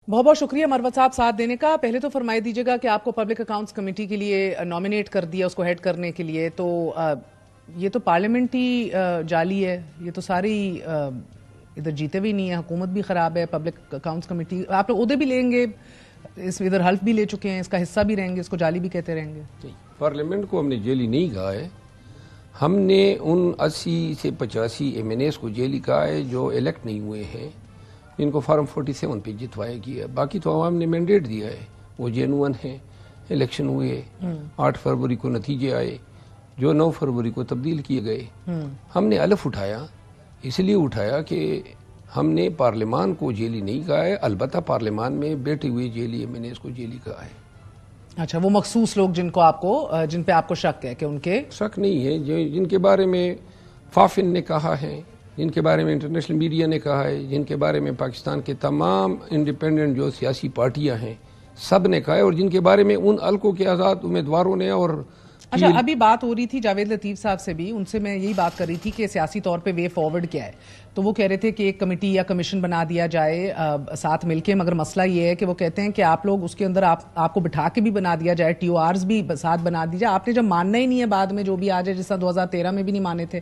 بہت بہت شکریہ مروت صاحب ساتھ دینے کا. پہلے تو فرمائی دیجیے گا کہ آپ کو پبلک اکاؤنٹس کمیٹی کے لیے نامینیٹ کر دیا اس کو ہیڈ کرنے کے لیے, تو یہ تو پارلیمنٹی جعلی ہے, یہ تو ساری ادھر جیتے بھی نہیں ہے, حکومت بھی خراب ہے, پبلک اکاؤنٹس کمیٹی آپ لوگ عہدے بھی لیں گے, اس ادھر حلف بھی لے چکے ہیں, اس کا حصہ بھی رہیں گے, اس کو جعلی بھی کہتے رہیں گے. پارلیمنٹ کو ہم نے جیلی نہیں کہا ہے, ہم نے ان 80 سے 85 ایم این ایز کو جیلی کہا ہے جو الیکٹ نہیں ہوئے ہیں, ان کو فارم 47 پہ جتوایا گیا. باقی تو عوام نے مینڈیٹ دیا ہے, وہ جینون ہیں, الیکشن ہوئے, 8 فروری کو نتیجے آئے جو 9 فروری کو تبدیل کیے گئے. ہم نے الف اٹھایا, اس لیے اٹھایا کہ ہم نے پارلیمان کو جیلی نہیں کہا ہے, البتہ پارلیمان میں بیٹھے ہوئے جیلی ایم این ایز کو جیلی کہا ہے. اچھا, وہ مخصوص لوگ جن پہ آپ کو شک ہے کہ ان کے شک نہیں ہے, جن کے بارے میں فافن نے کہا ہے, جن کے بارے میں انٹرنیشنل میڈیا نے کہا ہے, جن کے بارے میں پاکستان کے تمام انڈیپینڈنٹ جو سیاسی پارٹیاں ہیں سب نے کہا ہے, اور جن کے بارے میں ان حلقوں کے آزاد امیدواروں نے. اور اچھا, ابھی بات ہو رہی تھی جاوید لطیف صاحب سے بھی, ان سے میں یہی بات کر رہی تھی کہ سیاسی طور پہ وے فارورڈ کیا ہے, تو وہ کہہ رہے تھے کہ ایک کمیٹی یا کمیشن بنا دیا جائے ساتھ مل کے, مگر مسئلہ یہ ہے کہ وہ کہتے ہیں کہ آپ لوگ اس کے اندر آپ کو بٹھا کے بھی بنا دیا جائے, ٹی او آرز بھی ساتھ بنا دی جائے. آپ نے جب ماننا ہی نہیں ہے بعد میں جو بھی آ جائے, جس طرح 2013 میں بھی نہیں مانے تھے,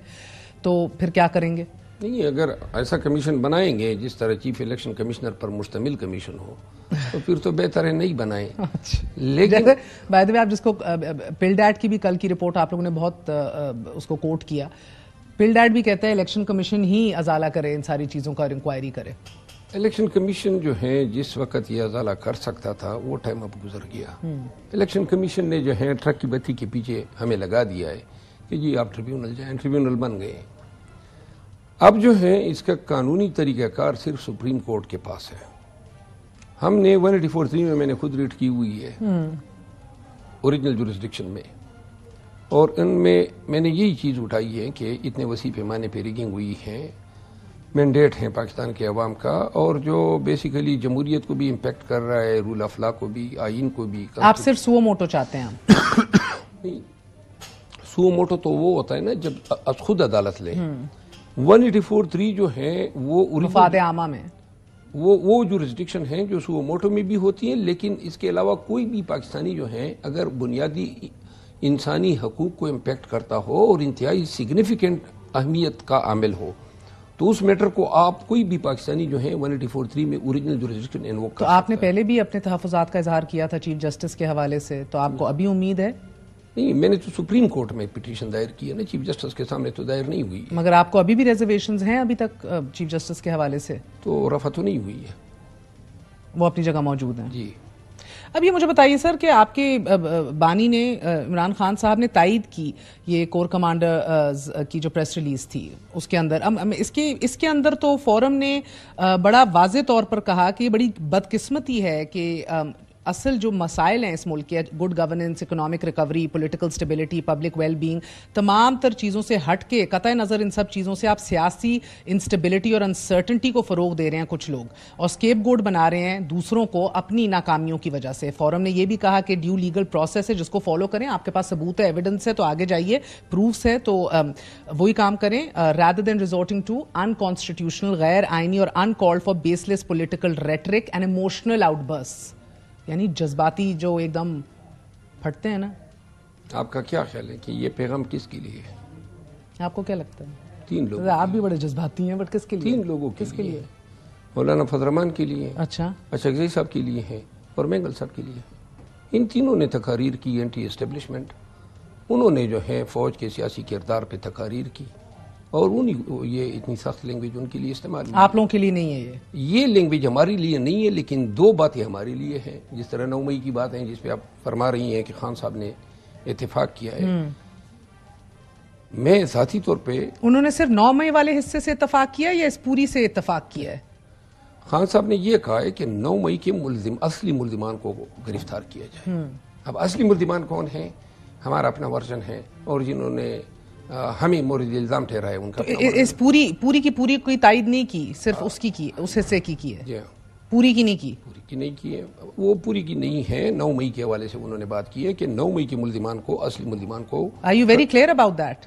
تو پھر کیا کریں گے؟ نہیں, اگر ایسا کمیشن بنائیں گے جس طرح چیف الیکشن کمشنر پر مشتمل کمیشن ہو تو پھر تو بہتر ہے نہیں بنائیں. لیکن بائی دی وے, آپ جس کو پل ڈیٹ کی بھی کل کی رپورٹ آپ لوگوں نے بہت اس کو کوٹ کیا, پل ڈیٹ بھی کہتا ہے الیکشن کمیشن ہی ازالہ کرے, ان ساری چیزوں کا انکوائری کرے. الیکشن کمیشن جو ہے جس وقت یہ ازالہ کر سکتا تھا وہ ٹائم اب گزر گیا. الیکشن کمیشن نے جو ہے ٹرک کی بتی کے پیچھے ہمیں لگا دیا ہے کہ جی آپ ٹریبیونل جائیں, ٹریبیونل بن گئے. اب جو ہے اس کا قانونی طریقہ کار صرف سپریم کورٹ کے پاس ہے. ہم نے 184(3) میں میں نے خود ریٹ کی ہوئی ہے اوریجنل جورسڈکشن میں, اور ان میں نے یہی چیز اٹھائی ہے کہ اتنے وسیع پیمانے پہ ریگنگ ہوئی ہے, مینڈیٹ ہیں پاکستان کے عوام کا, اور جو بیسیکلی جمہوریت کو بھی امپیکٹ کر رہا ہے, رول آف لا کو بھی, آئین کو بھی. آپ صرف سو موٹو چاہتے ہیں؟ سو موٹو تو وہ ہوتا ہے نا جب خود عدالت لے. 184(3) جو ہے وہ مفاد عامہ میں وہ جورسڈکشن ہیں جو سو موٹو میں بھی ہوتی ہیں, لیکن اس کے علاوہ کوئی بھی پاکستانی جو ہیں اگر بنیادی انسانی حقوق کو امپیکٹ کرتا ہو اور انتہائی سگنیفیکنٹ اہمیت کا عامل ہو تو اس میٹر کو آپ کوئی بھی پاکستانی جو ہے 184(3) میں اوریجنل جورسڈکشن انووک کر سکتا ہے. تو آپ نے پہلے بھی اپنے تحفظات کا اظہار کیا تھا چیف جسٹس کے حوالے سے, تو آپ کو ابھی امید ہے؟ نہیں, میں نے تو سپریم کورٹ میں پٹیشن دائر کی ہے نا, چیف جسٹس کے سامنے تو دائر نہیں ہوئی. مگر آپ کو ابھی بھی ریزرویشنز ہیں ابھی تک چیف جسٹس کے حوالے سے؟ تو رفع تو نہیں ہوئی ہے, وہ اپنی جگہ موجود ہیں. جی. اب یہ مجھے بتائیے سر کہ آپ کے بانی نے, عمران خان صاحب نے تائید کی یہ کور کمانڈر کی جو پریس ریلیز تھی اس کے اندر, اس کے اندر تو فورم نے بڑا واضح طور پر کہا کہ یہ بڑی بدقسمتی ہے کہ اصل جو مسائل ہیں اس ملک کے, good governance, economic recovery, political stability, public well being, تمام تر چیزوں سے ہٹ کے, قطع نظر ان سب چیزوں سے آپ سیاسی انسٹیبلٹی اور انسرٹنٹی کو فروغ دے رہے ہیں کچھ لوگ, اور اسکیپ گوڈ بنا رہے ہیں دوسروں کو اپنی ناکامیوں کی وجہ سے. فورم نے یہ بھی کہا کہ ڈیو لیگل پروسیس ہے جس کو فالو کریں, آپ کے پاس ثبوت ہے, ایویڈنس ہے تو آگے جائیے, پروفس ہے تو وہی کام کریں, rather than resorting to unconstitutional, غیر آئینی اور uncalled for baseless political rhetoric and emotional outbursts. یعنی جذباتی جو ایک دم پھٹتے ہیں نا. آپ کا کیا خیال ہے کہ یہ پیغام کس کے لیے ہے؟ آپ کو کیا لگتا ہے؟ 3 لوگ. آپ بھی بڑے جذباتی ہیں, بٹ کس کے لیے؟ 3 لوگوں کس کے لیے؟ مولانا فضل الرحمان کے لیے, اچھا, اشرف صاحب کے لیے ہے, اور مینگل صاحب کے لیے. ان تینوں نے تقاریر کی اینٹی اسٹیبلشمنٹ, انہوں نے جو ہے فوج کے سیاسی کردار پہ تقاریر کی, اور یہ اتنی سخت لینگویج ان کے لیے استعمال ہوئی. آپ لوگوں کے لیے نہیں ہے یہ لینگویج ہمارے لیے نہیں ہے, لیکن 2 باتیں ہمارے لیے ہیں. جس طرح 9 مئی کی بات ہے جس پہ آپ فرما رہی ہیں کہ خان صاحب نے اتفاق کیا ہے, میں ذاتی طور پہ. انہوں نے صرف 9 مئی والے حصے سے اتفاق کیا یا اس پوری سے اتفاق کیا ہے؟ خان صاحب نے یہ کہا ہے کہ 9 مئی کے اصلی ملزمان کو گرفتار کیا جائے. اب اصلی ملزمان کون ہیں؟ ہمارا اپنا ورژن ہے, اور جنہوں نے ہمیں مورد الزام ٹھہرایا ان کا. اس پوری کی پوری کوئی تائید نہیں کی, صرف اس کی اس حصے کی ہے. جی, پوری کی نہیں کی. پوری کی نہیں کی ہے, وہ پوری کی نہیں ہے. 9 مئی کے حوالے سے انہوں نے بات کی ہے کہ 9 مئی کے ملزمان کو, اصلی ملزمان کو. Are you very clear about that?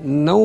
9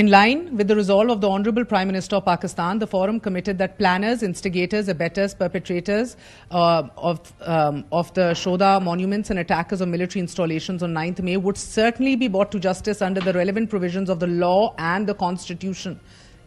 In line with the resolve of the Honorable Prime Minister of Pakistan, the forum committed that planners, instigators, abettors, perpetrators of the Shoda monuments and attackers of military installations on 9th May would certainly be brought to justice under the relevant provisions of the law and the Constitution.